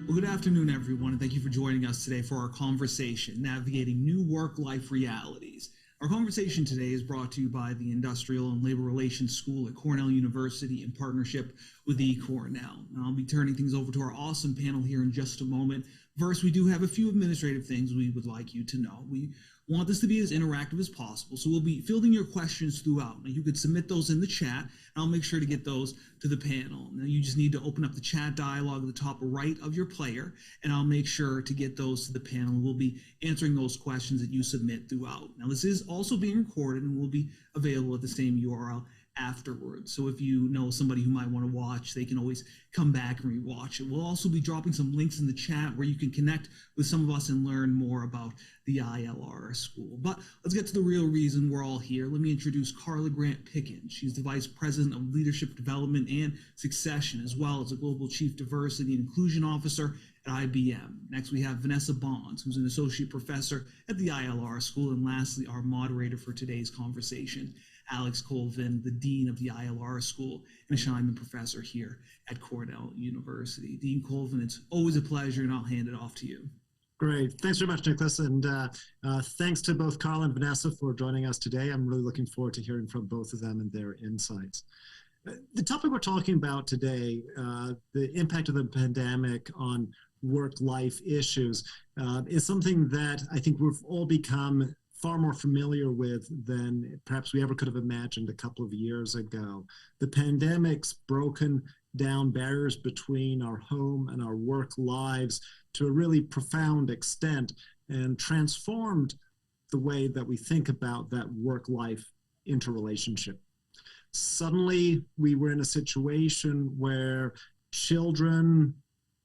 Well, good afternoon, everyone, and thank you for joining us today for our conversation, Navigating New Work-Life Realities. Our conversation today is brought to you by the Industrial and Labor Relations School at Cornell University in partnership with eCornell. Now, I'll be turning things over to our awesome panel here in just a moment. First, we do have a few administrative things we would like you to know. We want this to be as interactive as possible, so we'll be fielding your questions throughout. Now, you could submit those in the chat, and I'll make sure to get those to the panel. Now, you just need to open up the chat dialog at the top right of your player, and I'll make sure to get those to the panel. We'll be answering those questions that you submit throughout. Now, this is also being recorded and will be available at the same URL afterwards. So if you know somebody who might want to watch, they can always come back and rewatch it. We'll also be dropping some links in the chat where you can connect with some of us and learn more about the ILR school. But let's get to the real reason we're all here. Let me introduce Carla Grant Pickens. She's the Vice President of Leadership Development and Succession, as well as a Global Chief Diversity and Inclusion Officer at IBM. Next, we have Vanessa Bonds, who's an Associate Professor at the ILR school. And lastly, our moderator for today's conversation, Alex Colvin, the Dean of the ILR School and a Scheinman Professor here at Cornell University. Dean Colvin, it's always a pleasure, and I'll hand it off to you. Great. Thanks very much, Nicholas. And thanks to both Carl and Vanessa for joining us today. I'm really looking forward to hearing from both of them and their insights. The topic we're talking about today, the impact of the pandemic on work-life issues, is something that I think we've all become far more familiar with than perhaps we ever could have imagined a couple of years ago. The pandemic's broken down barriers between our home and our work lives to a really profound extent and transformed the way that we think about that work-life interrelationship. Suddenly, we were in a situation where children,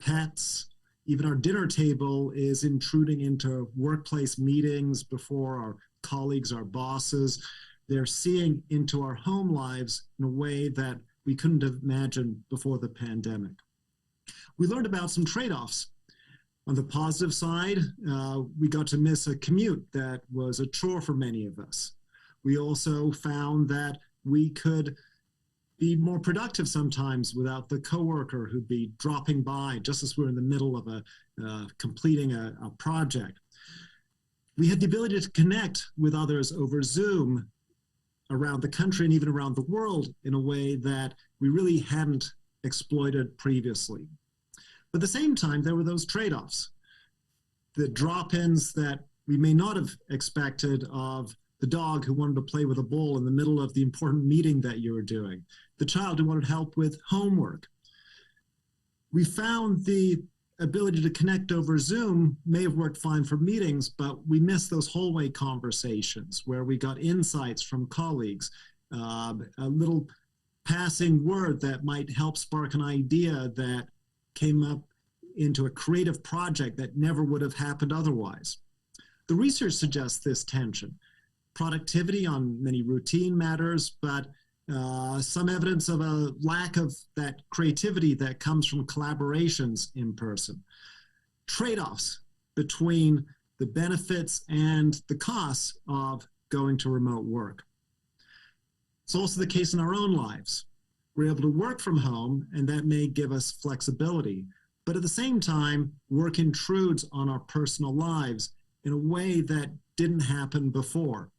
pets, even our dinner table is intruding into workplace meetings before our colleagues, our bosses. They're seeing into our home lives in a way that we couldn't have imagined before the pandemic. We learned about some trade-offs. On the positive side, we got to miss a commute that was a chore for many of us. We also found that we could be more productive sometimes without the coworker who'd be dropping by just as we're in the middle of completing a project. We had the ability to connect with others over Zoom around the country and even around the world in a way that we really hadn't exploited previously. But at the same time, there were those trade-offs, the drop-ins that we may not have expected of the dog who wanted to play with a ball in the middle of the important meeting that you were doing, the child who wanted help with homework. We found the ability to connect over Zoom may have worked fine for meetings, but we missed those hallway conversations where we got insights from colleagues, a little passing word that might help spark an idea that came up into a creative project that never would have happened otherwise. The research suggests this tension. Productivity on many routine matters, but some evidence of a lack of that creativity that comes from collaborations in person. Trade-offs between the benefits and the costs of going to remote work. It's also the case in our own lives. We're able to work from home, and that may give us flexibility. But at the same time, work intrudes on our personal lives in a way that didn't happen before.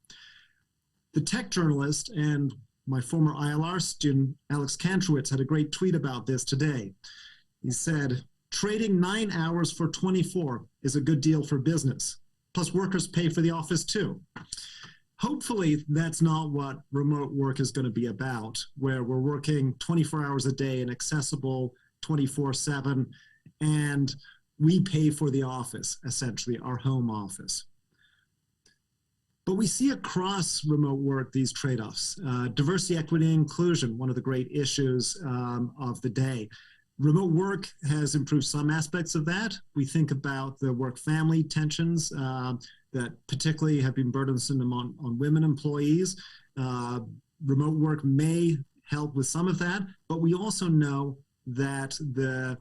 The tech journalist and my former ILR student, Alex Kantrowitz, had a great tweet about this today. He said, "Trading 9 hours for 24 is a good deal for business. Plus workers pay for the office too." Hopefully that's not what remote work is going to be about, where we're working 24 hours a day and accessible 24/7, and we pay for the office, essentially our home office. But we see across remote work these trade-offs. Diversity, equity, and inclusion, one of the great issues of the day. Remote work has improved some aspects of that. We think about the work-family tensions that particularly have been burdensome on women employees. Remote work may help with some of that, but we also know that the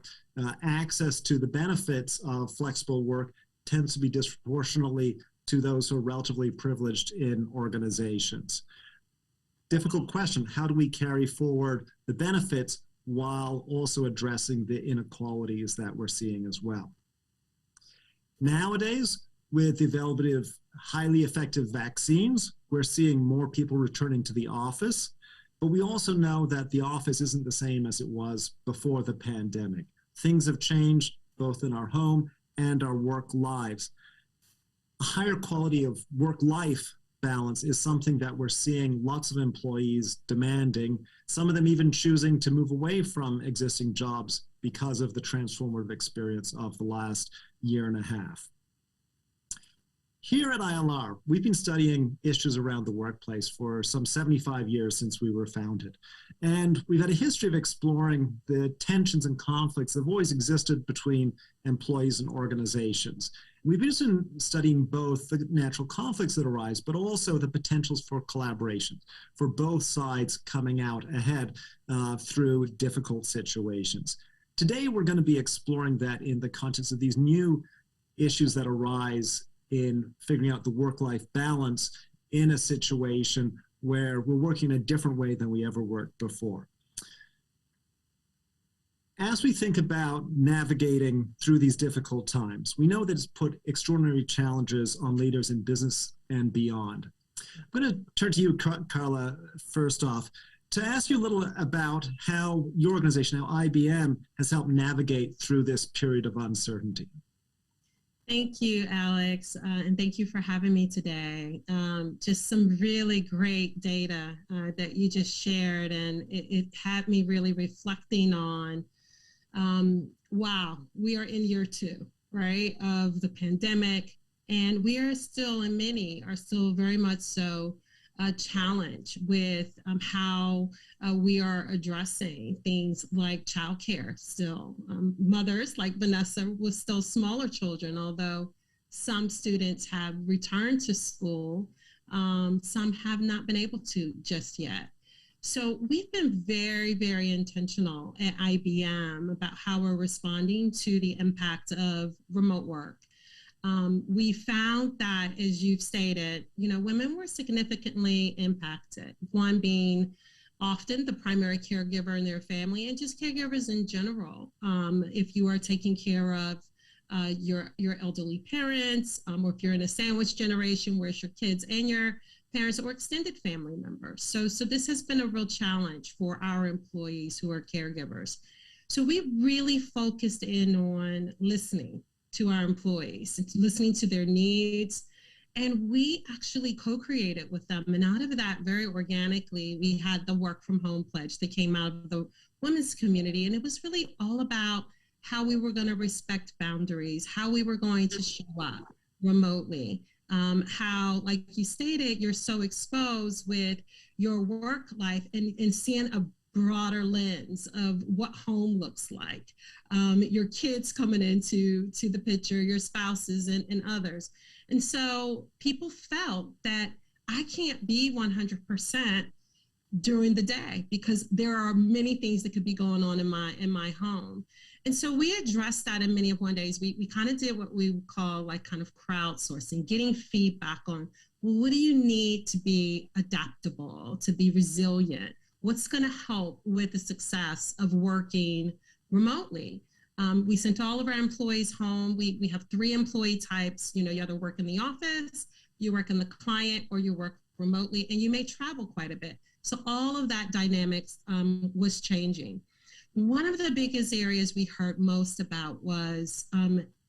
access to the benefits of flexible work tends to be disproportionately to those who are relatively privileged in organizations. Difficult question, how do we carry forward the benefits while also addressing the inequalities that we're seeing as well. Nowadays, with the availability of highly effective vaccines, we're seeing more people returning to the office, but we also know that the office isn't the same as it was before the pandemic. Things have changed both in our home and our work lives. A higher quality of work-life balance is something that we're seeing lots of employees demanding, some of them even choosing to move away from existing jobs because of the transformative experience of the last year and a half. Here at ILR, we've been studying issues around the workplace for some 75 years since we were founded. And we've had a history of exploring the tensions and conflicts that have always existed between employees and organizations. We've been studying both the natural conflicts that arise, but also the potentials for collaboration, for both sides coming out ahead through difficult situations. Today, we're going to be exploring that in the context of these new issues that arise in figuring out the work-life balance in a situation where we're working a different way than we ever worked before. As we think about navigating through these difficult times, we know that it's put extraordinary challenges on leaders in business and beyond. I'm going to turn to you, Carla, first off, to ask you a little about how your organization, how IBM, has helped navigate through this period of uncertainty. Thank you, Alex, and thank you for having me today. Just some really great data that you just shared, and it had me really reflecting on, wow, we are in year 2, right, of the pandemic, and we are still, and many are still very much so, challenge with how we are addressing things like childcare still. Mothers like Vanessa with still smaller children, although some students have returned to school, some have not been able to just yet. So we've been very, very intentional at IBM about how we're responding to the impact of remote work. We found that, as you've stated, women were significantly impacted. One being often the primary caregiver in their family, and just caregivers in general. If you are taking care of your elderly parents, or if you're in a sandwich generation where it's your kids and your parents or extended family members. So this has been a real challenge for our employees who are caregivers. So we really focused in on listening to our employees, listening to their needs. And we actually co-created with them. And out of that, very organically, we had the work from home pledge that came out of the women's community. And it was really all about how we were going to respect boundaries, how we were going to show up remotely, how, like you stated, you're so exposed with your work life and seeing a broader lens of what home looks like, your kids coming into the picture, your spouses and others. And so people felt that I can't be 100% during the day because there are many things that could be going on in my home. And so we addressed that in many of one days. We kind of did what we call like kind of crowdsourcing, getting feedback on, well, what do you need to be adaptable, to be resilient? What's going to help with the success of working remotely? We sent all of our employees home. We have 3 employee types. You either work in the office, you work in the client, or you work remotely, and you may travel quite a bit. So all of that dynamics was changing. One of the biggest areas we heard most about was,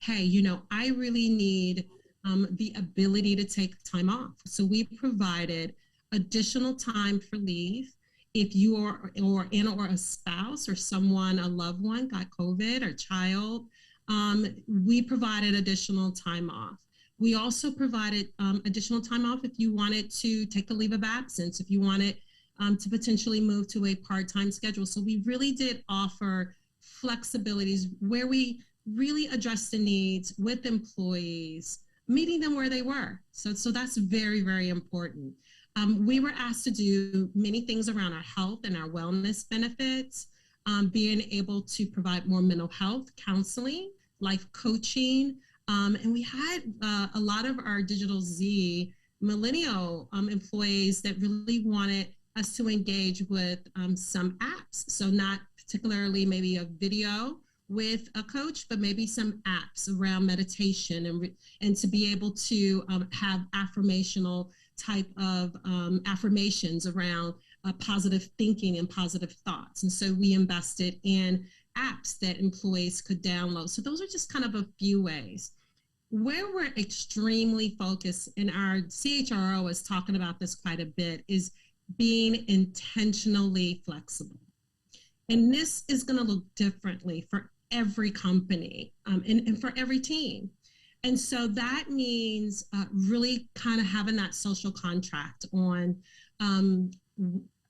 hey, I really need the ability to take time off. So we provided additional time for leave. If you or a spouse or someone, a loved one got COVID or child, we provided additional time off. We also provided additional time off if you wanted to take a leave of absence, if you wanted to potentially move to a part-time schedule. So we really did offer flexibilities where we really addressed the needs with employees, meeting them where they were. So that's very, very important. We were asked to do many things around our health and our wellness benefits, being able to provide more mental health counseling, life coaching, and we had a lot of our Digital Z millennial employees that really wanted us to engage with some apps. So not particularly maybe a video with a coach, but maybe some apps around meditation and to be able to have affirmational type of affirmations around positive thinking and positive thoughts. And so we invested in apps that employees could download. So those are just kind of a few ways. Where we're extremely focused, and our CHRO is talking about this quite a bit, is being intentionally flexible. And this is going to look differently for every company and for every team. And so that means really kind of having that social contract on,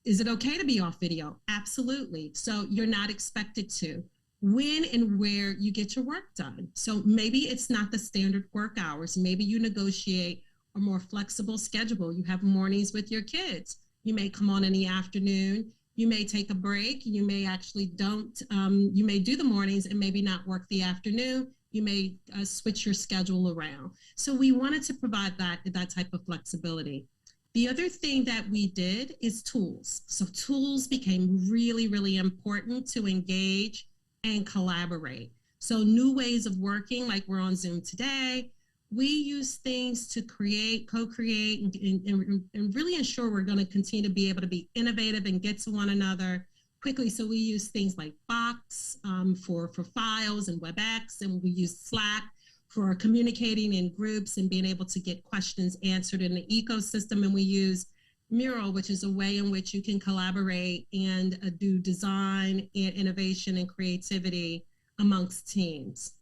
is it okay to be off video? Absolutely. So you're not expected to. When and where you get your work done. So maybe it's not the standard work hours. Maybe you negotiate a more flexible schedule. You have mornings with your kids. You may come on in the afternoon. You may take a break. You may actually you may do the mornings and maybe not work the afternoon. You may switch your schedule around. So we wanted to provide that type of flexibility. The other thing that we did is tools. So tools became really, really important to engage and collaborate. So new ways of working, like we're on Zoom today, we use things to create, co-create, and really ensure we're going to continue to be able to be innovative and get to one another quickly. So we use things like Box for files and WebEx, and we use Slack for communicating in groups and being able to get questions answered in the ecosystem. And we use Mural, which is a way in which you can collaborate and do design and innovation and creativity amongst teams.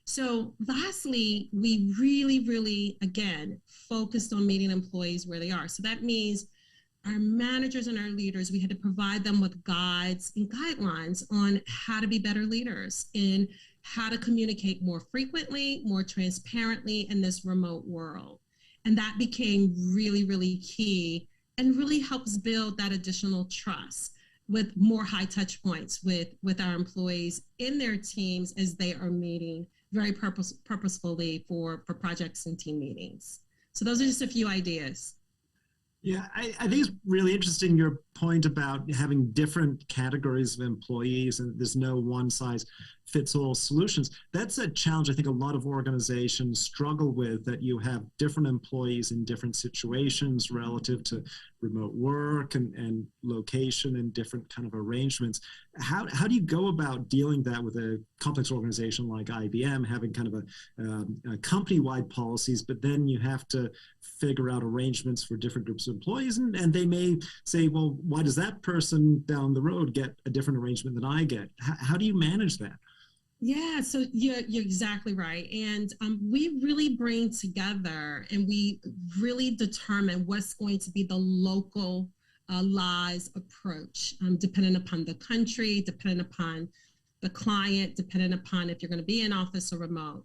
So lastly, we really, really, again, focused on meeting employees where they are. So that means our managers and our leaders, we had to provide them with guides and guidelines on how to be better leaders and how to communicate more frequently, more transparently in this remote world. And that became really, really key and really helps build that additional trust with more high touch points with our employees in their teams as they are meeting very purposefully for projects and team meetings. So those are just a few ideas. Yeah, I think it's really interesting your point about having different categories of employees and there's no one size fits all solutions. That's a challenge I think a lot of organizations struggle with, that you have different employees in different situations relative to remote work and location and different kind of arrangements. How do you go about dealing that with a complex organization like IBM, having kind of a company-wide policies, but then you have to figure out arrangements for different groups of employees, and they may say, well, why does that person down the road get a different arrangement than I get? How do you manage that? Yeah, so you're exactly right. And we really bring together and we really determine what's going to be the local lies approach, depending upon the country, depending upon the client, depending upon if you're going to be in office or remote.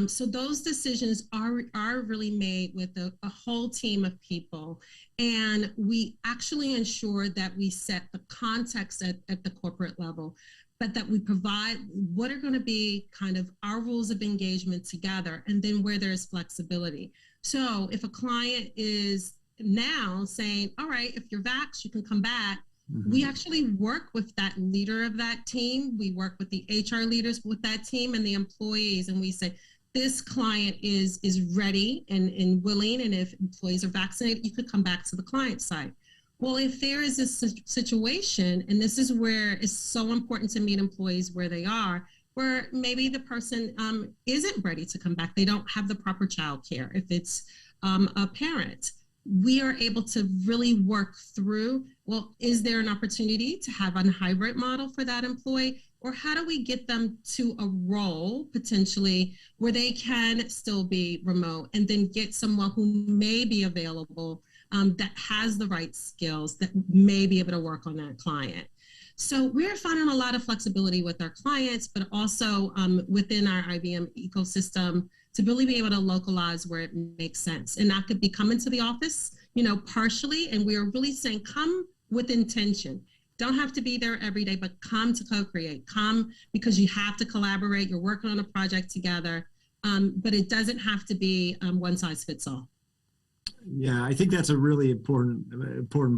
So those decisions are really made with a whole team of people. And we actually ensure that we set the context at the corporate level, but that we provide what are going to be kind of our rules of engagement together, and then where there's flexibility. So if a client is now saying, all right, if you're vaxxed, you can come back, we actually work with that leader of that team. We work with the HR leaders with that team and the employees, and we say, this client is ready and willing, and if employees are vaccinated, you could come back to the client side. Well, if there is a situation, and this is where it's so important to meet employees where they are, where maybe the person isn't ready to come back, they don't have the proper childcare. If it's a parent, we are able to really work through, well, is there an opportunity to have a hybrid model for that employee? Or how do we get them to a role potentially where they can still be remote, and then get someone who may be available that has the right skills that may be able to work on that client. So we're finding a lot of flexibility with our clients, but also within our IBM ecosystem to really be able to localize where it makes sense. And that could be coming to the office, partially, and we're really saying come with intention. Don't have to be there every day, but come to co-create. Come because you have to collaborate. You're working on a project together, but it doesn't have to be one size fits all. Yeah, I think that's a really important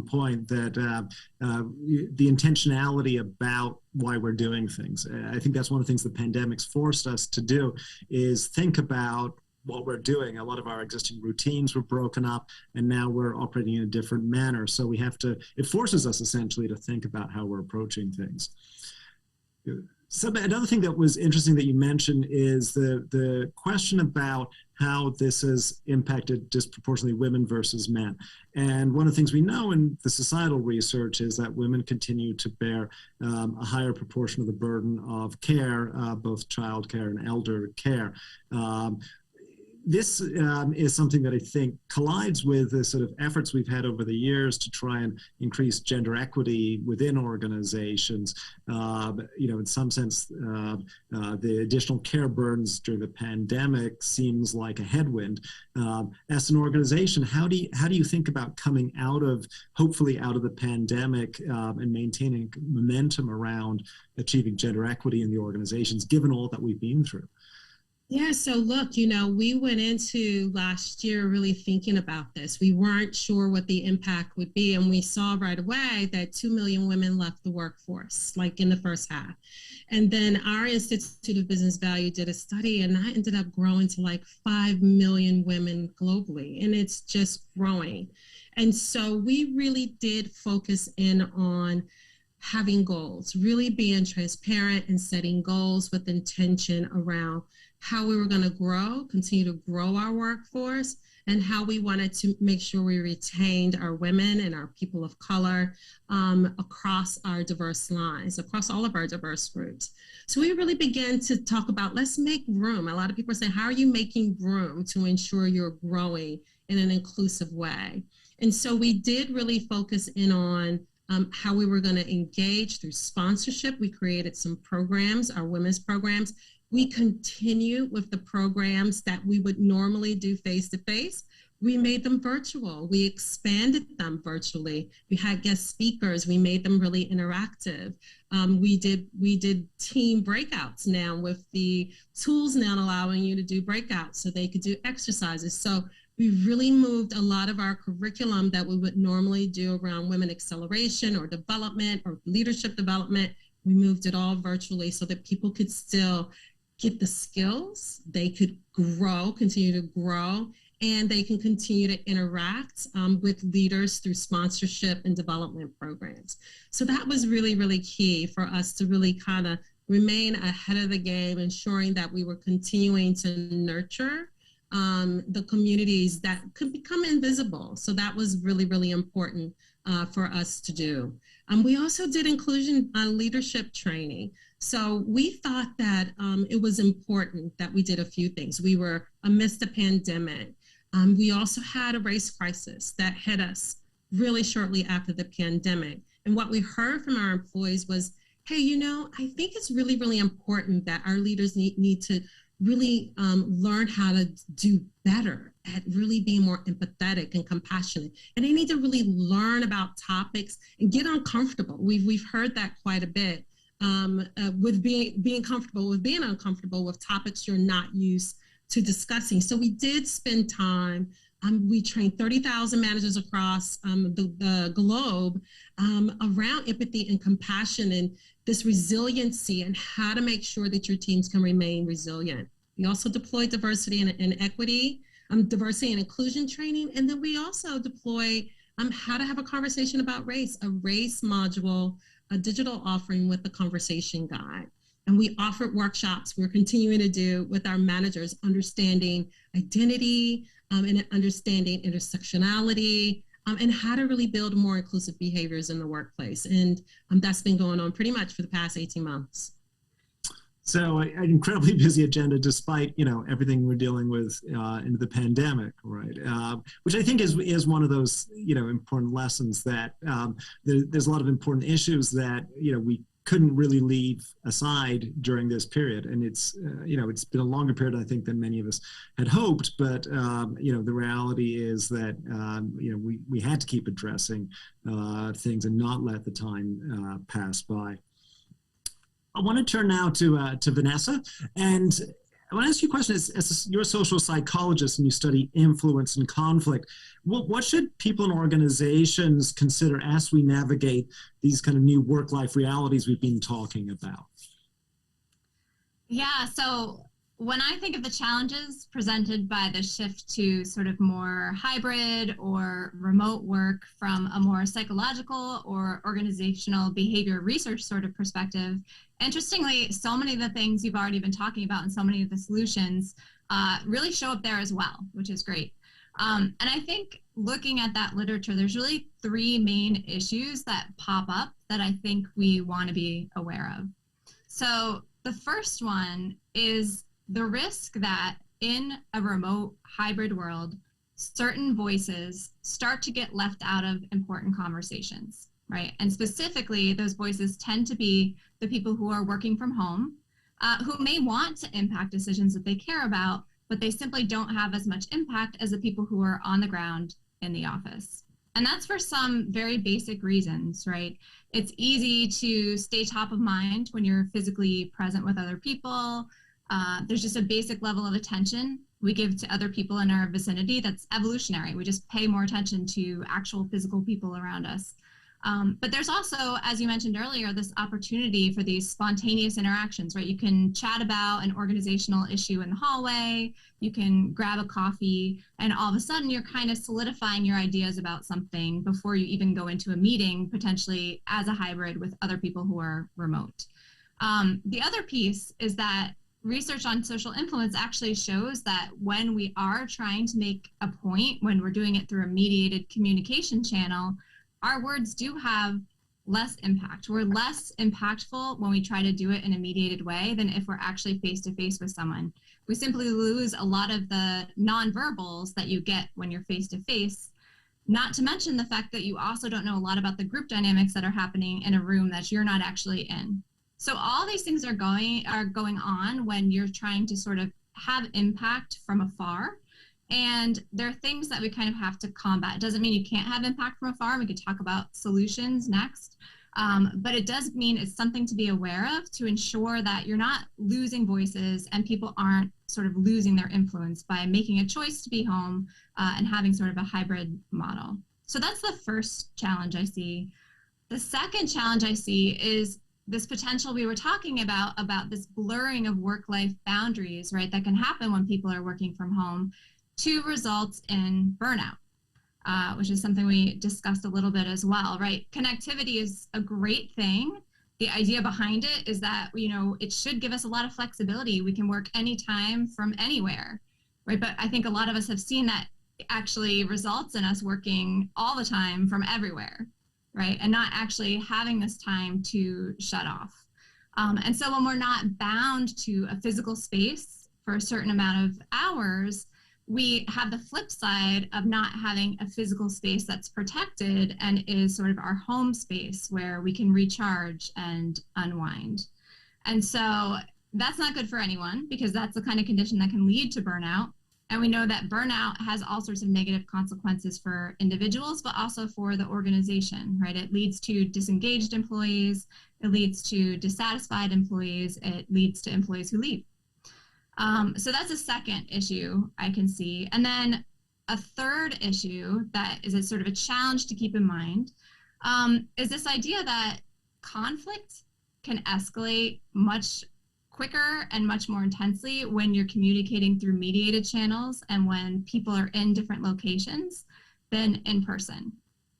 point, that the intentionality about why we're doing things. I think that's one of the things the pandemic's forced us to do, is think about what we're doing. A lot of our existing routines were broken up, and now we're operating in a different manner. So it forces us essentially to think about how we're approaching things. So another thing that was interesting that you mentioned is the question about how this has impacted disproportionately women versus men. And one of the things we know in the societal research is that women continue to bear a higher proportion of the burden of care, both child care and elder care. This is something that I think collides with the sort of efforts we've had over the years to try and increase gender equity within organizations. In some sense, the additional care burdens during the pandemic seems like a headwind. As an organization, how do you think about coming hopefully out of the pandemic, and maintaining momentum around achieving gender equity in the organizations, given all that we've been through? Yeah, so look, we went into last year really thinking about this. We weren't sure what the impact would be, and we saw right away that 2 million women left the workforce, like in the first half. And then our Institute of Business Value did a study, and that ended up growing to like 5 million women globally, and it's just growing. And so we really did focus in on having goals, really being transparent and setting goals with intention around how we were going to continue to grow our workforce, and how we wanted to make sure we retained our women and our people of color across our diverse lines, across all of our diverse groups. So we really began to talk about, let's make room. A lot of people are saying, how are you making room to ensure you're growing in an inclusive way? And so we did really focus in on how we were going to engage through sponsorship. We created some programs, our women's programs. We continue with the programs that we would normally do face-to-face. We made them virtual. We expanded them virtually. We had guest speakers. We made them really interactive. We did team breakouts now, with the tools now allowing you to do breakouts so they could do exercises. So we really moved a lot of our curriculum that we would normally do around women acceleration or development or leadership development. We moved it all virtually so that people could still get the skills, they could continue to grow, and they can continue to interact with leaders through sponsorship and development programs. So that was really, really key for us to really kind of remain ahead of the game, ensuring that we were continuing to nurture the communities that could become invisible. So that was really, really important for us to do. We also did inclusion leadership training. So we thought that it was important that we did a few things. We were amidst a pandemic. We also had a race crisis that hit us really shortly after the pandemic. And what we heard from our employees was, hey, I think it's really, really important that our leaders need to really learn how to do better at really being more empathetic and compassionate. And they need to really learn about topics and get uncomfortable. We've heard that quite a bit with being comfortable with being uncomfortable with topics you're not used to discussing. So we did spend time. We trained 30,000 managers across the globe around empathy and compassion and this resiliency and how to make sure that your teams can remain resilient. We also deployed diversity and equity, diversity and inclusion training. And then we also deploy how to have a conversation about race, a race module, a digital offering with the conversation guide. And we offered workshops we're continuing to do with our managers, understanding identity and understanding intersectionality and how to really build more inclusive behaviors in the workplace. And that's been going on pretty much for the past 18 months. So an incredibly busy agenda, despite everything we're dealing with in the pandemic, right? Which I think is one of those important lessons that there's a lot of important issues that we couldn't really leave aside during this period, and it's been a longer period I think than many of us had hoped. But the reality is that we had to keep addressing things and not let the time pass by. I want to turn now to Vanessa, and I want to ask you a question. You're a social psychologist and you study influence and conflict. What should people and organizations consider as we navigate these kind of new work-life realities we've been talking about? Yeah, so when I think of the challenges presented by the shift to sort of more hybrid or remote work from a more psychological or organizational behavior research sort of perspective, interestingly, so many of the things you've already been talking about and so many of the solutions really show up there as well, which is great. And I think looking at that literature, there's really three main issues that pop up that I think we want to be aware of. So the first one is the risk that in a remote hybrid world, certain voices start to get left out of important conversations, right? And specifically, those voices tend to be the people who are working from home, who may want to impact decisions that they care about, but they simply don't have as much impact as the people who are on the ground in the office. And that's for some very basic reasons, right? It's easy to stay top of mind when you're physically present with other people. There's just a basic level of attention we give to other people in our vicinity that's evolutionary. We just pay more attention to actual physical people around us. But there's also, as you mentioned earlier, this opportunity for these spontaneous interactions, right? You can chat about an organizational issue in the hallway, you can grab a coffee, and all of a sudden you're kind of solidifying your ideas about something before you even go into a meeting, potentially as a hybrid with other people who are remote. The other piece is that research on social influence actually shows that when we are trying to make a point, when we're doing it through a mediated communication channel, our words do have less impact. We're less impactful when we try to do it in a mediated way than if we're actually face-to-face with someone. We simply lose a lot of the nonverbals that you get when you're face-to-face, not to mention the fact that you also don't know a lot about the group dynamics that are happening in a room that you're not actually in. So all these things are going on when you're trying to sort of have impact from afar. And there are things that we kind of have to combat. It doesn't mean you can't have impact from afar. We could talk about solutions next. But it does mean it's something to be aware of to ensure that you're not losing voices and people aren't sort of losing their influence by making a choice to be home and having sort of a hybrid model. So that's the first challenge I see. The second challenge I see is this potential we were talking about this blurring of work-life boundaries, right, that can happen when people are working from home to result in burnout, which is something we discussed a little bit as well, right? Connectivity is a great thing. The idea behind it is that, you know, it should give us a lot of flexibility. We can work anytime from anywhere, right? But I think a lot of us have seen that it actually results in us working all the time from everywhere, right? And not actually having this time to shut off. And so when we're not bound to a physical space for a certain amount of hours, we have the flip side of not having a physical space that's protected and is sort of our home space where we can recharge and unwind. And so that's not good for anyone because that's the kind of condition that can lead to burnout. And we know that burnout has all sorts of negative consequences for individuals, but also for the organization, right? It leads to disengaged employees, it leads to dissatisfied employees, it leads to employees who leave. So that's a second issue I can see. And then a third issue that is a sort of a challenge to keep in mind is this idea that conflict can escalate much quicker and much more intensely when you're communicating through mediated channels and when people are in different locations than in person.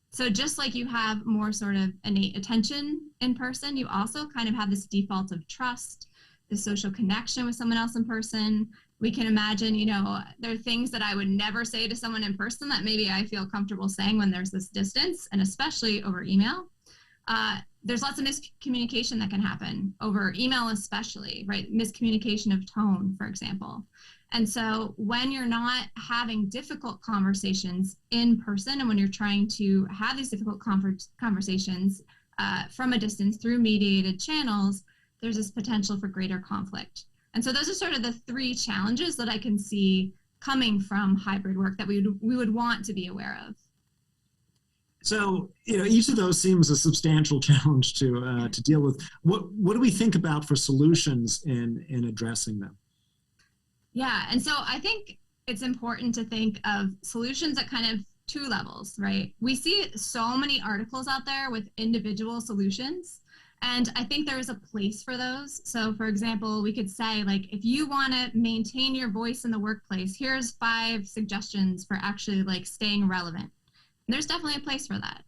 So just like you have more sort of innate attention in person, you also kind of have this default of trust, the social connection with someone else in person. We can imagine, you know, there are things that I would never say to someone in person that maybe I feel comfortable saying when there's this distance, and especially over email. There's lots of miscommunication that can happen over email, especially, right? Miscommunication of tone, for example. And so when you're not having difficult conversations in person, and when you're trying to have these difficult conversations from a distance through mediated channels, there's this potential for greater conflict. And so those are sort of the three challenges that I can see coming from hybrid work that we would want to be aware of. So, you know, each of those seems a substantial challenge to deal with. What do we think about for solutions in addressing them? Yeah, and so I think it's important to think of solutions at kind of two levels, right? We see so many articles out there with individual solutions, and I think there is a place for those. So, for example, we could say, like, if you want to maintain your voice in the workplace, here's 5 suggestions for actually like staying relevant. And there's definitely a place for that.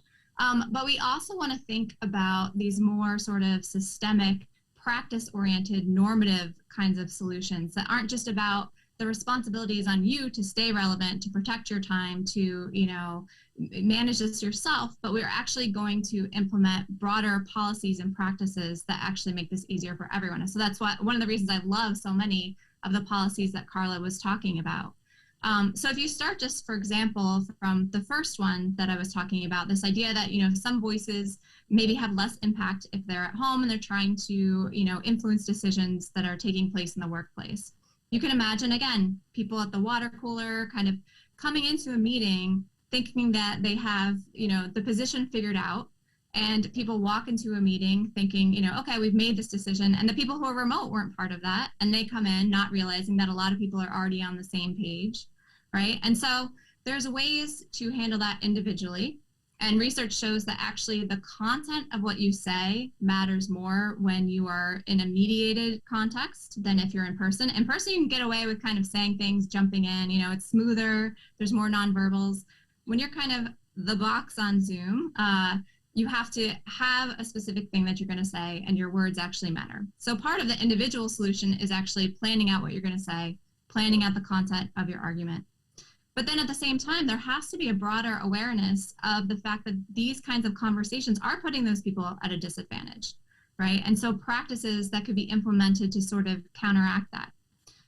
But we also want to think about these more sort of systemic, practice-oriented, normative kinds of solutions that aren't just about the responsibilities on you to stay relevant, to protect your time, to, you know, manage this yourself, but we're actually going to implement broader policies and practices that actually make this easier for everyone. And so that's one of the reasons I love so many of the policies that Carla was talking about. So if you start just, for example, from the first one that I was talking about, this idea that, you know, some voices maybe have less impact if they're at home and they're trying to, you know, influence decisions that are taking place in the workplace. You can imagine, again, people at the water cooler kind of coming into a meeting thinking that they have, you know, the position figured out, and people walk into a meeting thinking, you know, okay, we've made this decision, and the people who are remote weren't part of that, and they come in not realizing that a lot of people are already on the same page, right? And so there's ways to handle that individually, and research shows that actually the content of what you say matters more when you are in a mediated context than if you're in person. In person, you can get away with kind of saying things, jumping in, you know, it's smoother, there's more nonverbals. When you're kind of the box on Zoom, you have to have a specific thing that you're going to say, and your words actually matter. So part of the individual solution is actually planning out what you're going to say, planning out the content of your argument. But then at the same time, there has to be a broader awareness of the fact that these kinds of conversations are putting those people at a disadvantage, right? And so practices that could be implemented to sort of counteract that.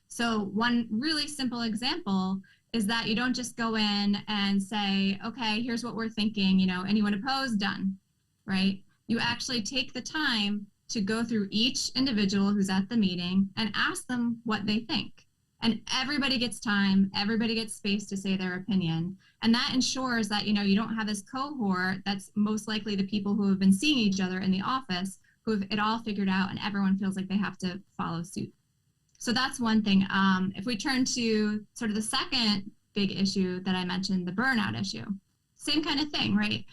So one really simple example is that you don't just go in and say, okay, here's what we're thinking, you know, anyone opposed, done, right? You actually take the time to go through each individual who's at the meeting and ask them what they think. And everybody gets time, everybody gets space to say their opinion. And that ensures that, you know, you don't have this cohort that's most likely the people who have been seeing each other in the office, who have it all figured out, and everyone feels like they have to follow suit. So that's one thing. If we turn to sort of the second big issue that I mentioned, the burnout issue, same kind of thing, right?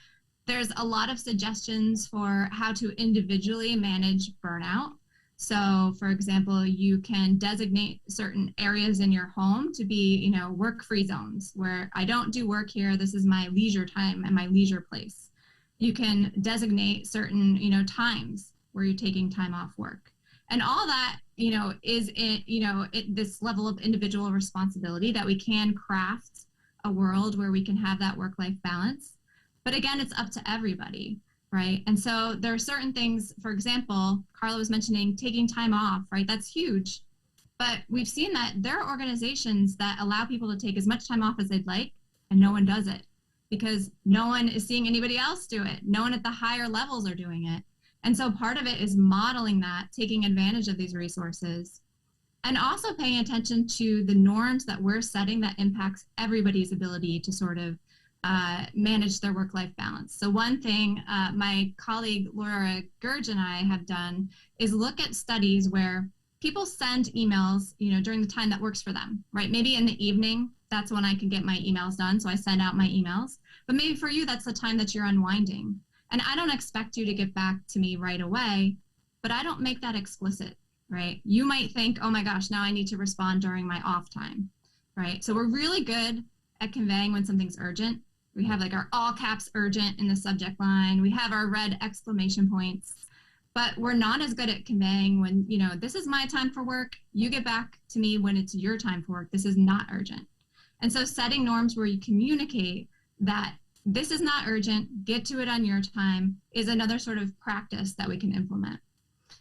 There's a lot of suggestions for how to individually manage burnout. So, for example, you can designate certain areas in your home to be, you know, work-free zones where I don't do work here. This is my leisure time and my leisure place. You can designate certain, you know, times where you're taking time off work. And all that, you know, is in, you know, this level of individual responsibility that we can craft a world where we can have that work-life balance. But again, it's up to everybody. Right. And so there are certain things, for example, Carla was mentioning taking time off, right? That's huge. But we've seen that there are organizations that allow people to take as much time off as they'd like, and no one does it because no one is seeing anybody else do it. No one at the higher levels are doing it. And so part of it is modeling that, taking advantage of these resources, and also paying attention to the norms that we're setting that impacts everybody's ability to sort of manage their work-life balance. So one thing my colleague Laura Gurge and I have done is look at studies where people send emails, you know, during the time that works for them, right? Maybe in the evening, that's when I can get my emails done. So I send out my emails. But maybe for you, that's the time that you're unwinding. And I don't expect you to get back to me right away, but I don't make that explicit, right? You might think, oh my gosh, now I need to respond during my off time, right? So we're really good at conveying when something's urgent. We have like our all caps urgent in the subject line. We have our red exclamation points, but we're not as good at conveying when, you know, this is my time for work. You get back to me when it's your time for work. This is not urgent. And so setting norms where you communicate that this is not urgent, get to it on your time, is another sort of practice that we can implement.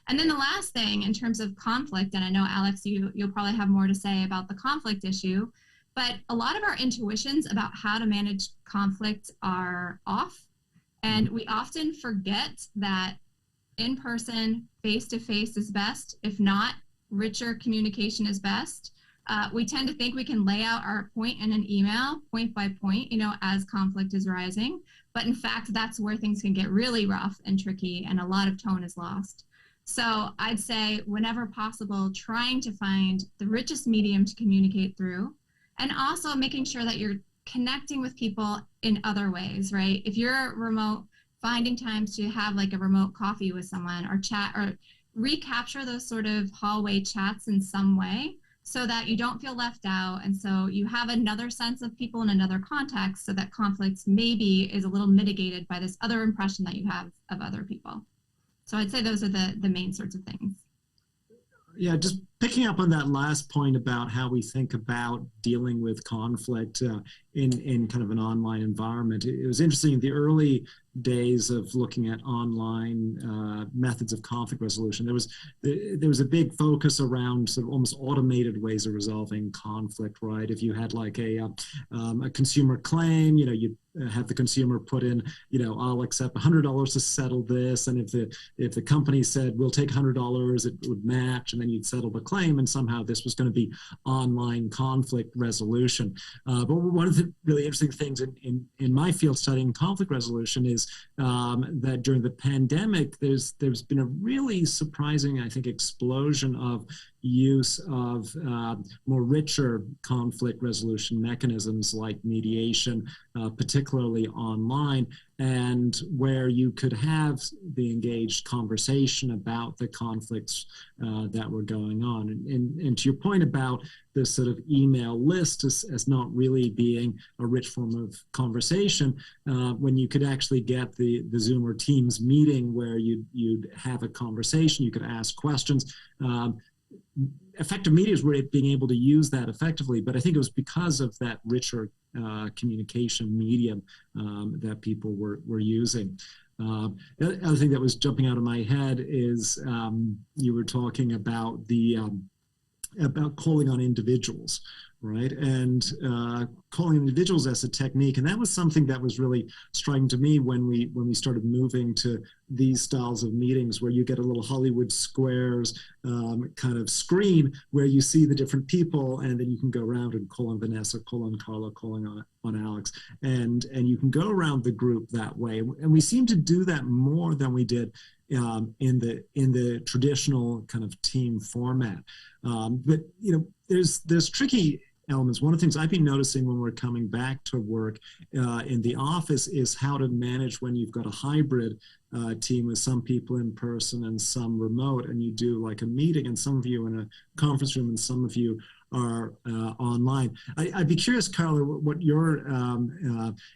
And then the last thing in terms of conflict, and I know Alex, you'll probably have more to say about the conflict issue, but a lot of our intuitions about how to manage conflict are off. And we often forget that in-person, face-to-face is best. If not, richer communication is best. We tend to think we can lay out our point in an email, point by point, you know, as conflict is rising. But in fact, that's where things can get really rough and tricky and a lot of tone is lost. So I'd say whenever possible, trying to find the richest medium to communicate through, and also making sure that you're connecting with people in other ways, right? If you're remote, finding times to have like a remote coffee with someone or chat or recapture those sort of hallway chats in some way so that you don't feel left out. And so you have another sense of people in another context so that conflicts maybe is a little mitigated by this other impression that you have of other people. So I'd say those are the main sorts of things. Yeah, just picking up on that last point about how we think about dealing with conflict in kind of an online environment. It was interesting in the early days of looking at online methods of conflict resolution. There was a big focus around sort of almost automated ways of resolving conflict, right? If you had like a consumer claim, you have the consumer put in, I'll accept $100 to settle this, and if the company said we'll take $100, it would match, and then you'd settle the claim, and somehow this was going to be online conflict resolution. But one of the really interesting things in my field studying conflict resolution is that during the pandemic, there's been a really surprising, I think, explosion of use of more richer conflict resolution mechanisms like mediation, particularly online, and where you could have the engaged conversation about the conflicts that were going on. And to your point about this sort of email list as not really being a rich form of conversation, when you could actually get the Zoom or Teams meeting where you'd have a conversation, you could ask questions. Effective medias were being able to use that effectively, but I think it was because of that richer communication medium that people were using. The other thing that was jumping out of my head is you were talking about about calling on individuals, right? And calling individuals as a technique. And that was something that was really striking to me when we started moving to these styles of meetings where you get a little Hollywood Squares kind of screen where you see the different people, and then you can go around and call on Vanessa, call on Carla, calling on Alex, and you can go around the group that way. And we seem to do that more than we did in the traditional kind of team format. But there's tricky elements. One of the things I've been noticing when we're coming back to work in the office is how to manage when you've got a hybrid team with some people in person and some remote, and you do like a meeting, and some of you in a conference room and some of you are online. I'd be curious, Carla, what your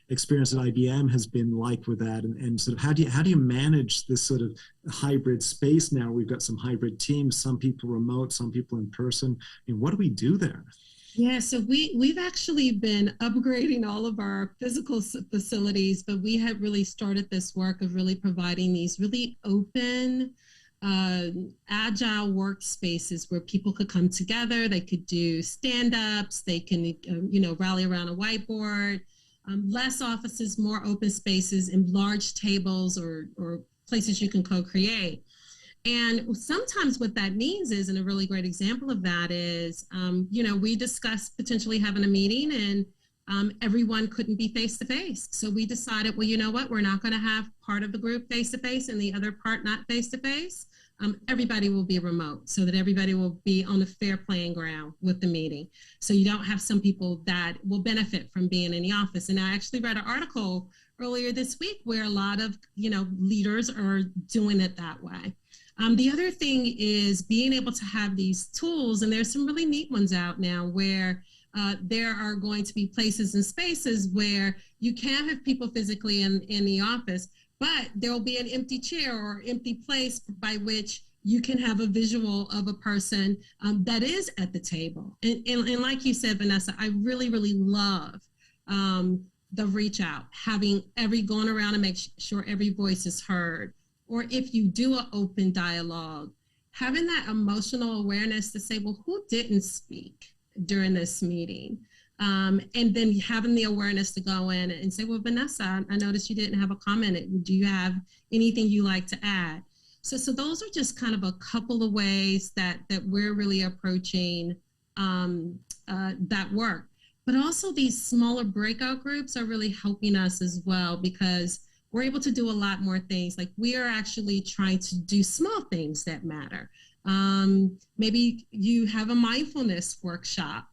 experience at IBM has been like with that, and sort of how do you manage this sort of hybrid space now? We've got some hybrid teams, some people remote, some people in person. What do we do there? Yeah, so we've actually been upgrading all of our physical facilities, but we had really started this work of really providing these really open, agile workspaces where people could come together. They could do stand-ups. They can, rally around a whiteboard. Less offices, more open spaces, and large tables or places you can co-create. And sometimes what that means is, and a really great example of that is, we discussed potentially having a meeting and everyone couldn't be face-to-face. So we decided, well, you know what, we're not going to have part of the group face-to-face and the other part not face-to-face. Everybody will be remote so that everybody will be on a fair playing ground with the meeting. So you don't have some people that will benefit from being in the office. And I actually read an article earlier this week where a lot of, leaders are doing it that way. The other thing is being able to have these tools, and there's some really neat ones out now where there are going to be places and spaces where you can have people physically in the office, but there will be an empty chair or empty place by which you can have a visual of a person that is at the table. And like you said, Vanessa, I really, really love the reach out, going around and make sure every voice is heard. Or if you do an open dialogue, having that emotional awareness to say, well, who didn't speak during this meeting? And then having the awareness to go in and say, well, Vanessa, I noticed you didn't have a comment. Do you have anything you like to add? So those are just kind of a couple of ways that we're really approaching that work. But also these smaller breakout groups are really helping us as well, because we're able to do a lot more things. Like we are actually trying to do small things that matter. Maybe you have a mindfulness workshop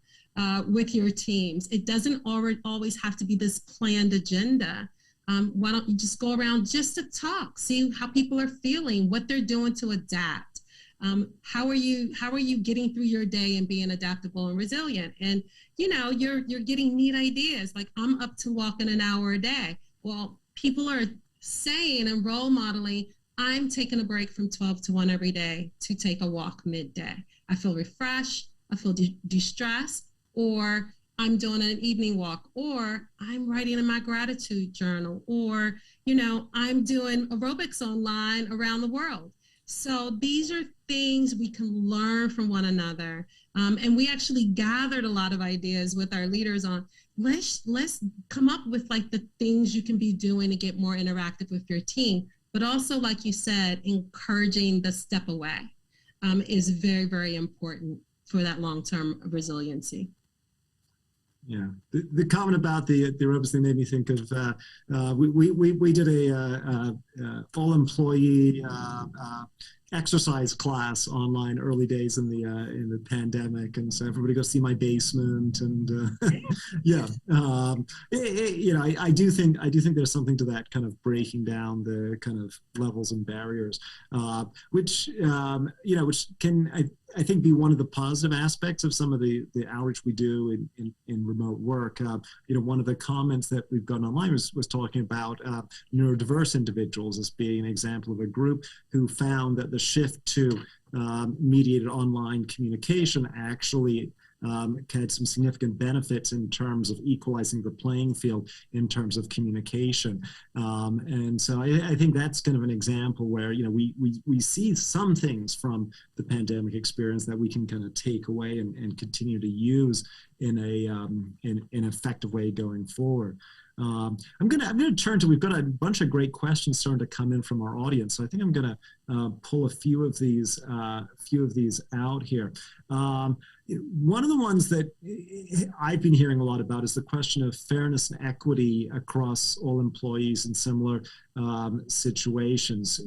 with your teams. It doesn't always have to be this planned agenda. Why don't you just go around just to talk, see how people are feeling, what they're doing to adapt. How are you getting through your day and being adaptable and resilient? And you're getting neat ideas. Like I'm up to walking an hour a day. Well, people are saying and role modeling, I'm taking a break from 12 to 1 every day to take a walk midday. I feel refreshed, I feel de-stressed, or I'm doing an evening walk, or I'm writing in my gratitude journal, or, I'm doing aerobics online around the world. So these are things we can learn from one another. And we actually gathered a lot of ideas with our leaders on, let's come up with like the things you can be doing to get more interactive with your team. But also, like you said, encouraging the step away is very, very important for that long-term resiliency. Yeah, the comment about the aerobics thing made me think of we did a full employee exercise class online early days in the pandemic, and so everybody go see my basement, and I do think there's something to that kind of breaking down the kind of levels and barriers, which can I think be one of the positive aspects of some of the outreach we do in remote work. One of the comments that we've gotten online was talking about neurodiverse individuals as being an example of a group who found that the shift to mediated online communication actually had some significant benefits in terms of equalizing the playing field in terms of communication. And so I think that's kind of an example where, we see some things from the pandemic experience that we can kind of take away and continue to use in an effective way going forward. I'm gonna turn to, we've got a bunch of great questions starting to come in from our audience. So I think I'm gonna pull a few of these out here. One of the ones that I've been hearing a lot about is the question of fairness and equity across all employees in similar situations.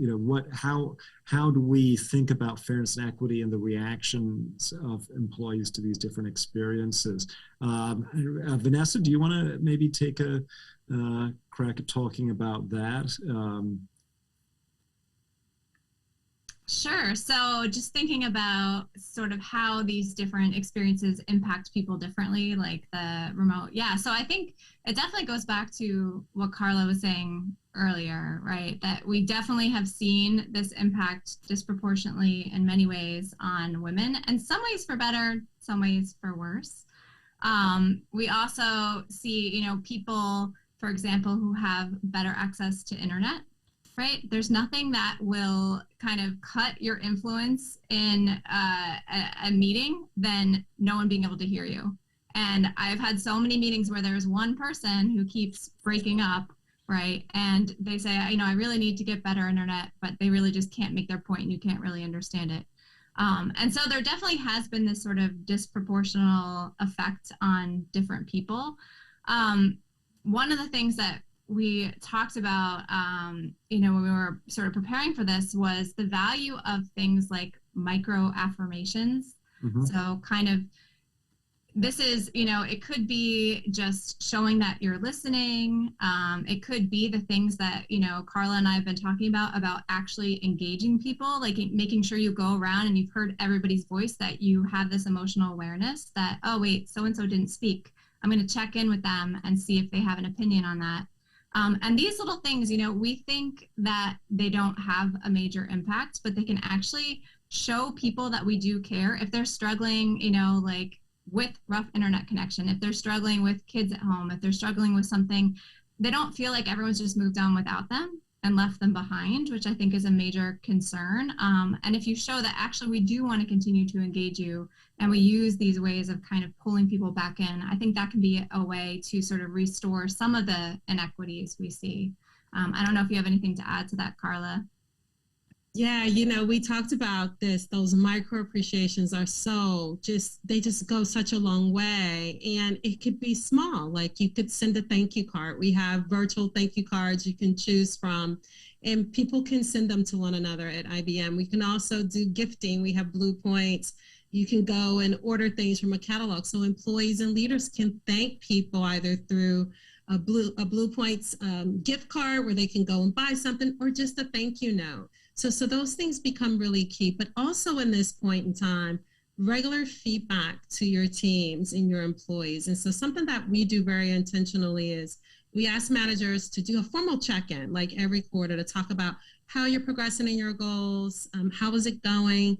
How do we think about fairness and equity and the reactions of employees to these different experiences? Vanessa, do you want to maybe take a crack at talking about that? Sure. So just thinking about sort of how these different experiences impact people differently, like the remote. Yeah. So I think it definitely goes back to what Carla was saying earlier, right? That we definitely have seen this impact disproportionately in many ways on women, and some ways for better, some ways for worse. We also see, people, for example, who have better access to internet. Right? There's nothing that will kind of cut your influence in a meeting than no one being able to hear you. And I've had so many meetings where there's one person who keeps breaking up, right? And they say, I really need to get better internet, but they really just can't make their point and you can't really understand it. And so there definitely has been this sort of disproportional effect on different people. One of the things that we talked about, when we were sort of preparing for this, was the value of things like micro affirmations. Mm-hmm. So kind of, this is, it could be just showing that you're listening. It could be the things that, Carla and I have been talking about actually engaging people, like making sure you go around and you've heard everybody's voice, that you have this emotional awareness that, oh, wait, so-and-so didn't speak. I'm going to check in with them and see if they have an opinion on that. And these little things, we think that they don't have a major impact, but they can actually show people that we do care. If they're struggling, like with rough internet connection, if they're struggling with kids at home, if they're struggling with something, they don't feel like everyone's just moved on without them and left them behind, which I think is a major concern. And if you show that actually we do want to continue to engage you, and we use these ways of kind of pulling people back in, I think that can be a way to sort of restore some of the inequities we see. I don't know if you have anything to add to that, Carla. Yeah, we talked about this. Those micro appreciations are they just go such a long way. And it could be small, like you could send a thank you card. We have virtual thank you cards you can choose from, and people can send them to one another at IBM. We can also do gifting. We have Blue Points. You can go and order things from a catalog. So employees and leaders can thank people either through a Blue Points gift card where they can go and buy something, or just a thank you note. So those things become really key, but also in this point in time, regular feedback to your teams and your employees. And so something that we do very intentionally is we ask managers to do a formal check-in, like every quarter, to talk about how you're progressing in your goals, how is it going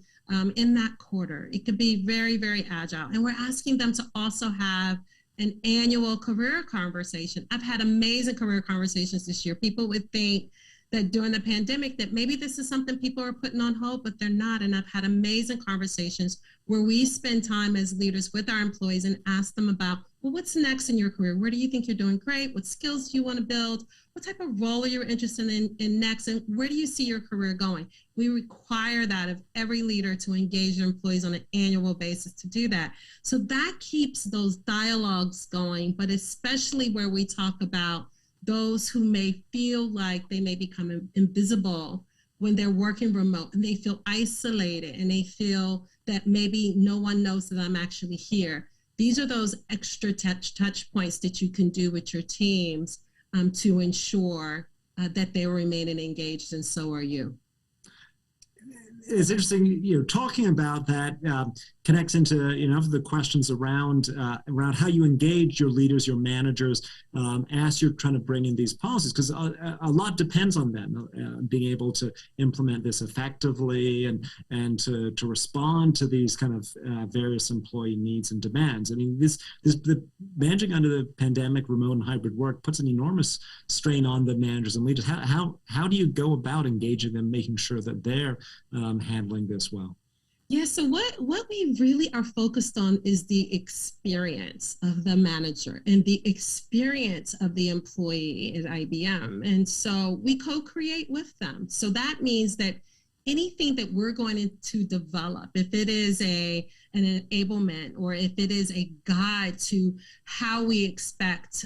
in that quarter. It could be very, very agile. And we're asking them to also have an annual career conversation. I've had amazing career conversations this year. People would think that during the pandemic that maybe this is something people are putting on hold, but they're not. And I've had amazing conversations where we spend time as leaders with our employees and ask them about, well, what's next in your career? Where do you think you're doing great? What skills do you want to build? What type of role are you interested in next? And where do you see your career going? We require that of every leader to engage their employees on an annual basis to do that. So that keeps those dialogues going, but especially where we talk about those who may feel like they may become invisible when they're working remote, and they feel isolated and they feel that maybe no one knows that I'm actually here. These are those extra touch points that you can do with your teams to ensure that they're remaining engaged, and so are you. It's interesting, talking about that connects into, the questions around how you engage your leaders, your managers, as you're trying to bring in these policies, because a lot depends on them being able to implement this effectively and to respond to these kind of various employee needs and demands. I mean, the managing under the pandemic, remote and hybrid work puts an enormous strain on the managers and leaders. How do you go about engaging them, making sure that they're handling this well? Yeah, so what we really are focused on is the experience of the manager and the experience of the employee at IBM. And so we co-create with them. So that means that anything that we're going to develop, if it is an enablement, or if it is a guide to how we expect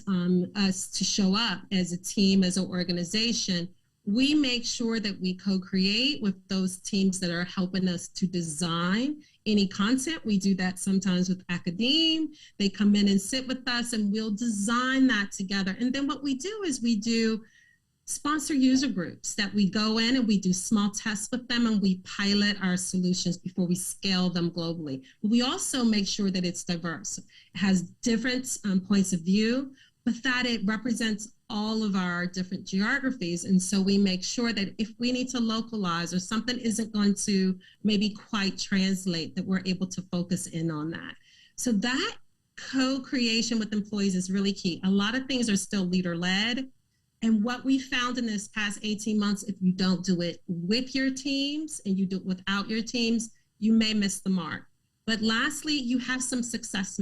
us to show up as a team, as an organization, we make sure that we co-create with those teams that are helping us to design any content. We do that sometimes with academe. They come in and sit with us and we'll design that together. And then what we do is we do sponsor user groups that we go in and we do small tests with them, and we pilot our solutions before we scale them globally. But we also make sure that it's diverse. It has different points of view, but that it represents all of our different geographies. And so we make sure that if we need to localize or something isn't going to maybe quite translate, that we're able to focus in on that. So that co-creation with employees is really key. A lot of things are still leader-led. And what we found in this past 18 months, if you don't do it with your teams and you do it without your teams, you may miss the mark. But lastly, you have some success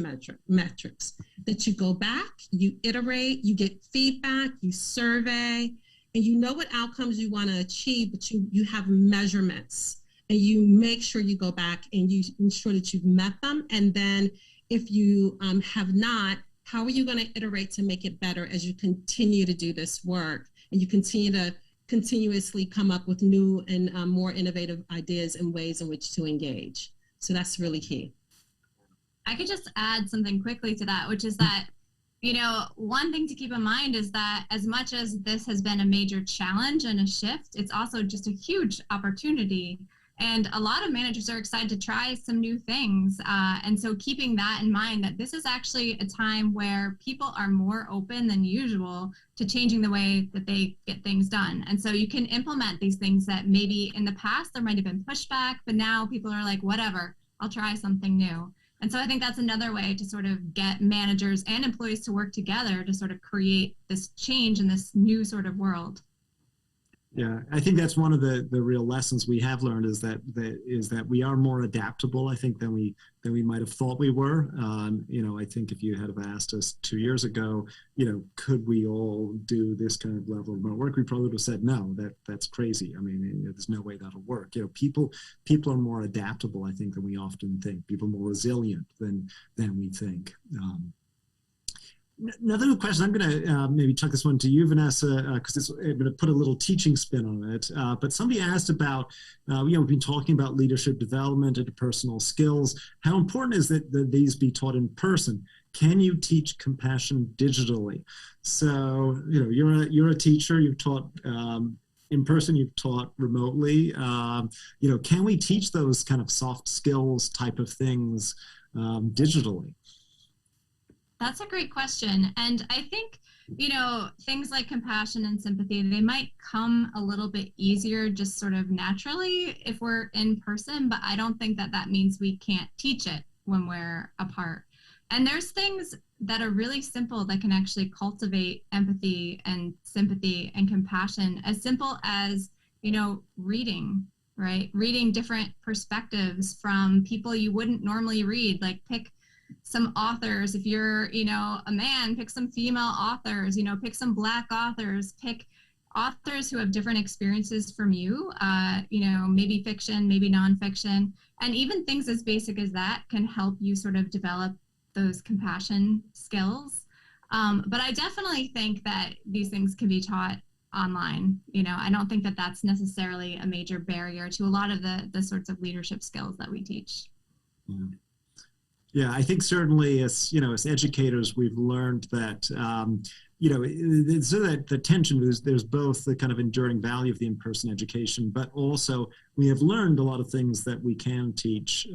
metrics that you go back, you iterate, you get feedback, you survey, and you know what outcomes you want to achieve, but you have measurements, and you make sure you go back and you ensure that you've met them. And then if you have not, how are you going to iterate to make it better as you continue to do this work and you continue to continuously come up with new and more innovative ideas and ways in which to engage? So that's really key. I could just add something quickly to that, which is that, one thing to keep in mind is that as much as this has been a major challenge and a shift, it's also just a huge opportunity. And a lot of managers are excited to try some new things. And so keeping that in mind, that this is actually a time where people are more open than usual to changing the way that they get things done. And so you can implement these things that maybe in the past there might have been pushback, but now people are like, whatever, I'll try something new. And so I think that's another way to sort of get managers and employees to work together to sort of create this change in this new sort of world. Yeah, I think that's one of the real lessons we have learned is that we are more adaptable, I think, than we might have thought we were. I think if you had have asked us 2 years ago, could we all do this kind of level of remote work, we probably would have said no. That's crazy. I mean, there's no way that'll work. People are more adaptable, I think, than we often think. People are more resilient than we think. Another question, I'm going to maybe chuck this one to you, Vanessa, because I'm going to put a little teaching spin on it. But somebody asked about, we've been talking about leadership development, interpersonal skills. How important is it that these be taught in person? Can you teach compassion digitally? So, you're a teacher, you've taught in person, you've taught remotely. Can we teach those kind of soft skills type of things digitally? That's a great question. And I think, things like compassion and sympathy, they might come a little bit easier just sort of naturally if we're in person, but I don't think that means we can't teach it when we're apart. And there's things that are really simple that can actually cultivate empathy and sympathy and compassion, as simple as, reading, right? Reading different perspectives from people you wouldn't normally read, like pick some authors. If you're, a man, pick some female authors, pick some Black authors, pick authors who have different experiences from you, maybe fiction, maybe nonfiction. And even things as basic as that can help you sort of develop those compassion skills. But I definitely think that these things can be taught online. I don't think that that's necessarily a major barrier to a lot of the sorts of leadership skills that we teach. Yeah. Yeah, I think certainly as educators, we've learned that, so that the tension, there's both the kind of enduring value of the in-person education, but also we have learned a lot of things that we can teach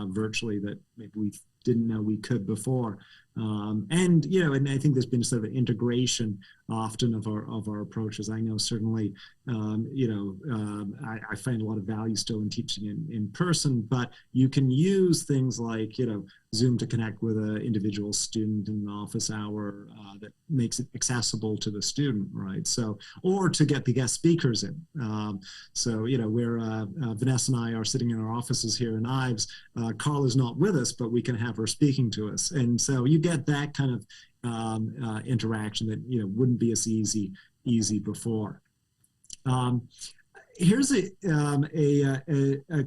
virtually that maybe we didn't know we could before. And I think there's been sort of an integration often of our approaches. I know certainly, I find a lot of value still in teaching in person, but you can use things like, Zoom to connect with an individual student in an office hour that makes it accessible to the student, right? So, or to get the guest speakers in. Where Vanessa and I are sitting in our offices here in Ives, Carl is not with us, but we can have her speaking to us. And so you get that kind of interaction that wouldn't be as easy before. Here's a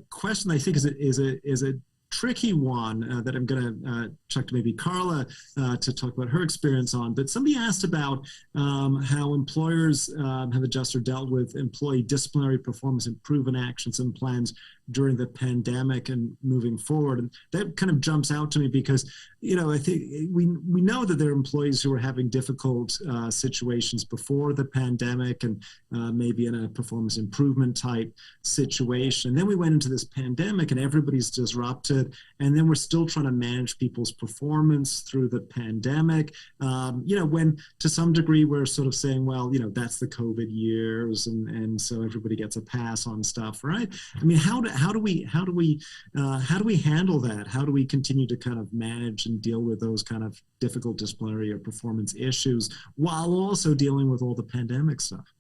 question I think is a tricky one that I'm going to chuck to maybe Carla to talk about her experience on. But somebody asked about how employers have adjusted or dealt with employee disciplinary performance improvement actions and plans during the pandemic and moving forward. And that kind of jumps out to me because, I think we know that there are employees who are having difficult situations before the pandemic and maybe in a performance improvement type situation. And then we went into this pandemic and everybody's disrupted. And then we're still trying to manage people's performance through the pandemic. When to some degree we're sort of saying, well, that's the COVID years. And so everybody gets a pass on stuff, right? I mean, how do we handle that? How do we continue to kind of manage and deal with those kind of difficult disciplinary or performance issues while also dealing with all the pandemic stuff?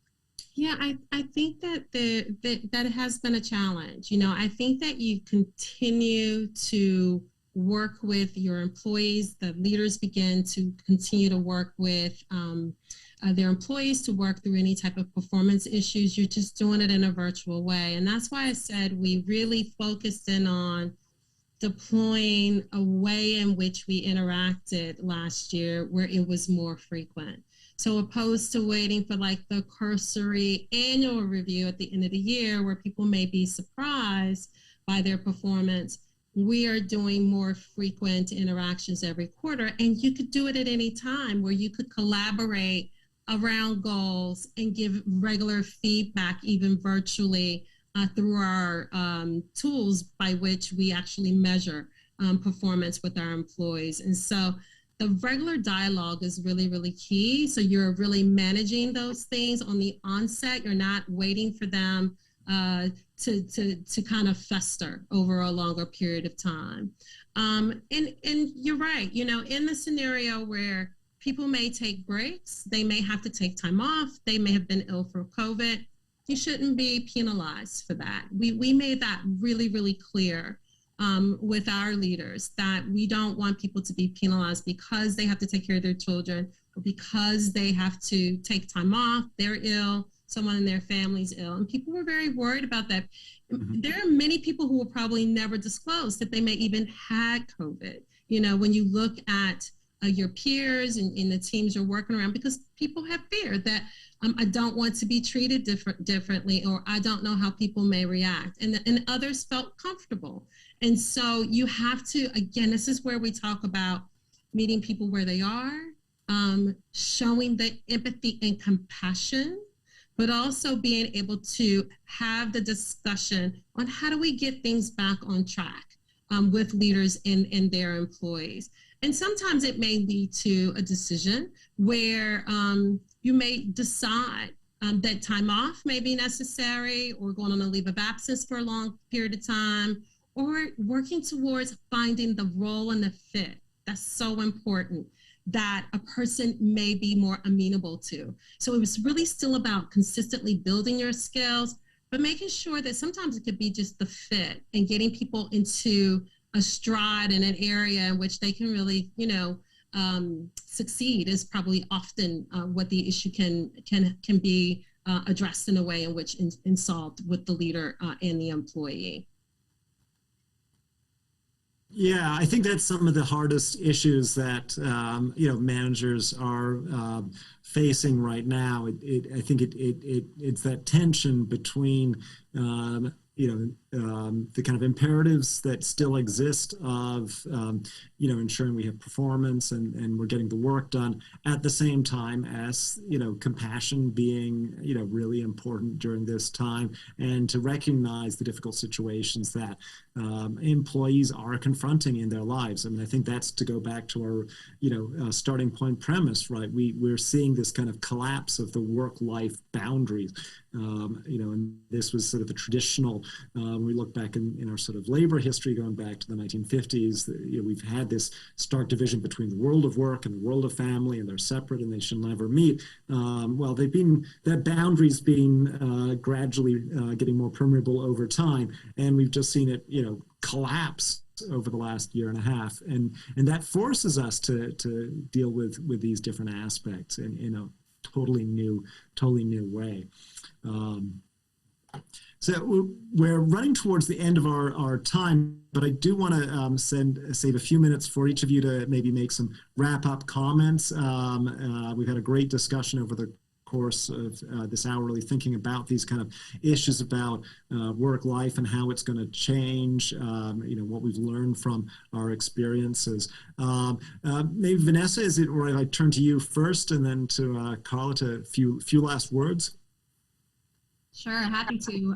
Yeah, I think that that has been a challenge. I think that you continue to work with your employees. The leaders begin to continue to work with their employees to work through any type of performance issues. You're just doing it in a virtual way. And that's why I said we really focused in on deploying a way in which we interacted last year where it was more frequent. So opposed to waiting for like the cursory annual review at the end of the year where people may be surprised by their performance, we are doing more frequent interactions every quarter. And you could do it at any time where you could collaborate around goals and give regular feedback, even virtually, through our tools by which we actually measure performance with our employees. And so the regular dialogue is really, really key. So you're really managing those things on the onset. You're not waiting for them to kind of fester over a longer period of time. And you're right, in the scenario where people may take breaks, they may have to take time off, they may have been ill for COVID, you shouldn't be penalized for that. We made that really, really clear with our leaders, that we don't want people to be penalized because they have to take care of their children or because they have to take time off, they're ill, someone in their family's ill. And people were very worried about that. Mm-hmm. There are many people who will probably never disclose that they may even had COVID. You know, when you look at your peers and the teams you're working around, because people have fear that I don't want to be treated differently, or I don't know how people may react. And others felt comfortable. And so you have to, again, this is where we talk about meeting people where they are, showing the empathy and compassion, but also being able to have the discussion on how do we get things back on track with leaders and their employees. And sometimes it may lead to a decision where you may decide that time off may be necessary, or going on a leave of absence for a long period of time, or working towards finding the role and the fit. That's so important, that a person may be more amenable to. So it was really still about consistently building your skills, but making sure that sometimes it could be just the fit and getting people into a stride in an area in which they can really, you know, succeed is probably often what the issue can be addressed in a way in which and solved with the leader and the employee. Yeah, I think that's some of the hardest issues that managers are facing right now. I think it's that tension between the kind of imperatives that still exist of ensuring we have performance and we're getting the work done, at the same time as compassion being really important during this time, and to recognize the difficult situations that employees are confronting in their lives. I mean, I think that's to go back to our starting point premise, right? We're seeing this kind of collapse of the work-life boundaries, and this was sort of the traditional. We look back in our sort of labor history, going back to the 1950s. We've had this stark division between the world of work and the world of family, and they're separate and they should never meet. Well, that boundary's been gradually getting more permeable over time, and we've just seen it, collapse over the last year and a half, and that forces us to deal with these different aspects in a totally new way. So we're running towards the end of our time, but I do want to save a few minutes for each of you to maybe make some wrap-up comments. We've had a great discussion over the course of this hour, really thinking about these kind of issues about work life and how it's going to change, what we've learned from our experiences. Maybe Vanessa, is it right? I turn to you first, and then to Carla to a few last words. Sure, happy to.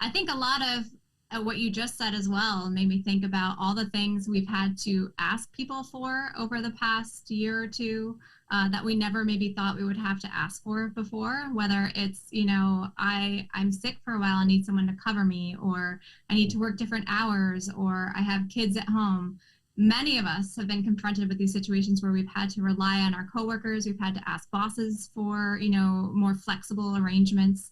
I think a lot of what you just said as well made me think about all the things we've had to ask people for over the past year or two that we never maybe thought we would have to ask for before, whether it's, I'm sick for a while, I need someone to cover me, or I need to work different hours, or I have kids at home. Many of us have been confronted with these situations where we've had to rely on our coworkers, we've had to ask bosses for, more flexible arrangements.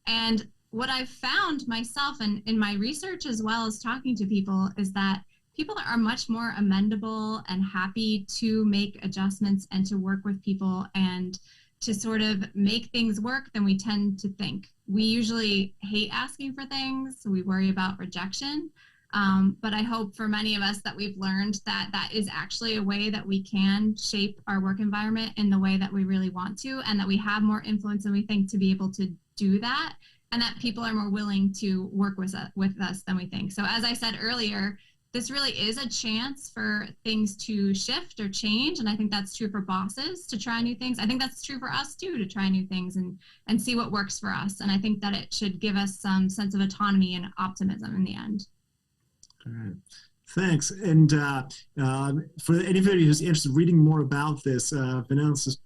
And what I've found myself and in my research, as well as talking to people, is that people are much more amenable and happy to make adjustments and to work with people and to sort of make things work than we tend to think. We usually hate asking for things, so we worry about rejection. But I hope for many of us that we've learned that that is actually a way that we can shape our work environment in the way that we really want to, and that we have more influence than we think to be able to do that, and that people are more willing to work with us than we think. So as I said earlier, this really is a chance for things to shift or change, and I think that's true for bosses to try new things. I think that's true for us too, to try new things and see what works for us. And I think that it should give us some sense of autonomy and optimism in the end. All right. Thanks. And for anybody who's interested in reading more about this, Vanessa's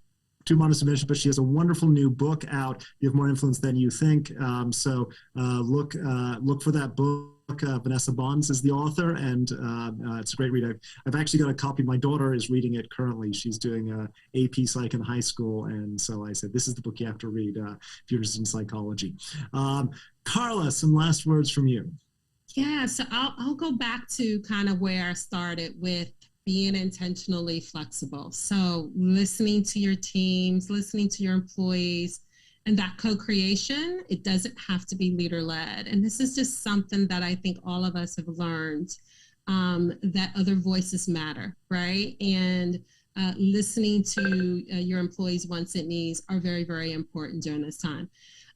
too modest to mention, but she has a wonderful new book out, You Have More Influence Than You Think. So look for that book. Vanessa Bonds is the author, and it's a great read. I've actually got a copy. My daughter is reading it currently. She's doing AP Psych in high school, and so I said, this is the book you have to read if you're interested in psychology. Carla, some last words from you. Yeah, so I'll go back to kind of where I started with being intentionally flexible. So listening to your teams, listening to your employees, and that co-creation, it doesn't have to be leader-led. And this is just something that I think all of us have learned, that other voices matter, right? And listening to your employees' wants and needs are very, very important during this time.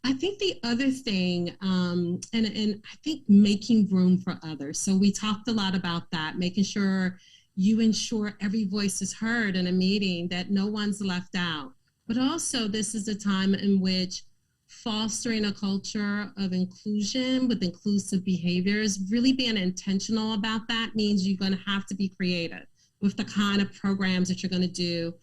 I think the other thing, and I think making room for others. So we talked a lot about that, making sure you ensure every voice is heard in a meeting, that no one's left out. But also, this is a time in which fostering a culture of inclusion with inclusive behaviors, really being intentional about that means you're going to have to be creative with the kind of programs that you're going to do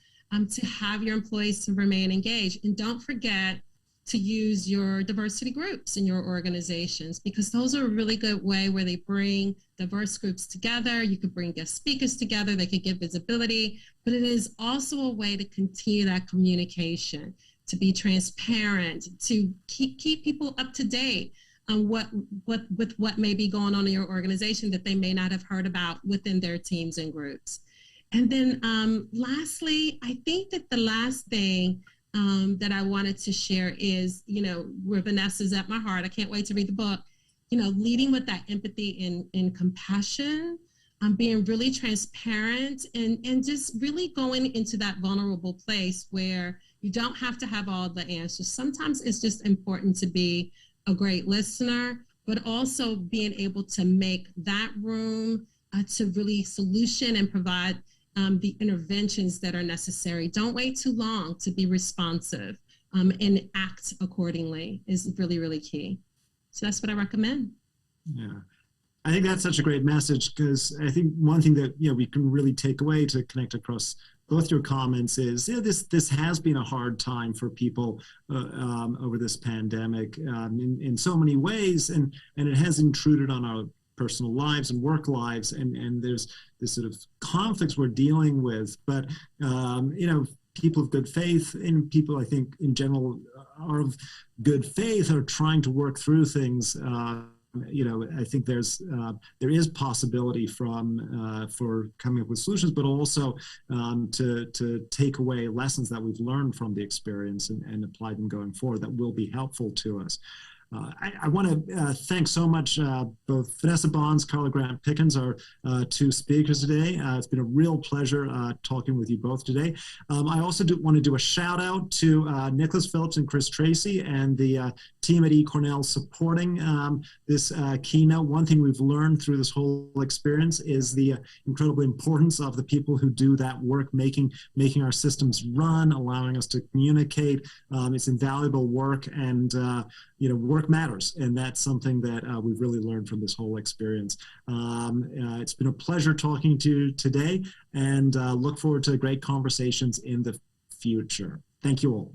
to have your employees to remain engaged. And don't forget to use your diversity groups in your organizations, because those are a really good way where they bring diverse groups together. You could bring guest speakers together, they could give visibility, but it is also a way to continue that communication, to be transparent, to keep people up to date on what may be going on in your organization that they may not have heard about within their teams and groups. And then lastly, I think that the last thing that I wanted to share is, where Vanessa's at my heart. I can't wait to read the book. Leading with that empathy and compassion, being really transparent and just really going into that vulnerable place where you don't have to have all the answers. Sometimes it's just important to be a great listener, but also being able to make that room to really solution and provide the interventions that are necessary. Don't wait too long to be responsive, and act accordingly is really, really key. So that's what I recommend. Yeah, I think that's such a great message, because I think one thing that we can really take away to connect across both your comments is this has been a hard time for people over this pandemic in so many ways, and it has intruded on our personal lives and work lives, and there's this sort of conflicts we're dealing with. But people of good faith, and people I think in general are of good faith, are trying to work through things. I think there is possibility for coming up with solutions, but also to take away lessons that we've learned from the experience and apply them going forward that will be helpful to us. I want to thank so much both Vanessa Bonds, Carla Grant Pickens, our two speakers today. It's been a real pleasure talking with you both today. I also want to do a shout out to Nicholas Phillips and Chris Tracy and the team at eCornell supporting this keynote. One thing we've learned through this whole experience is the incredible importance of the people who do that work, making our systems run, allowing us to communicate. It's invaluable work, and work matters, and that's something that we've really learned from this whole experience. It's been a pleasure talking to you today, and look forward to great conversations in the future. Thank you all.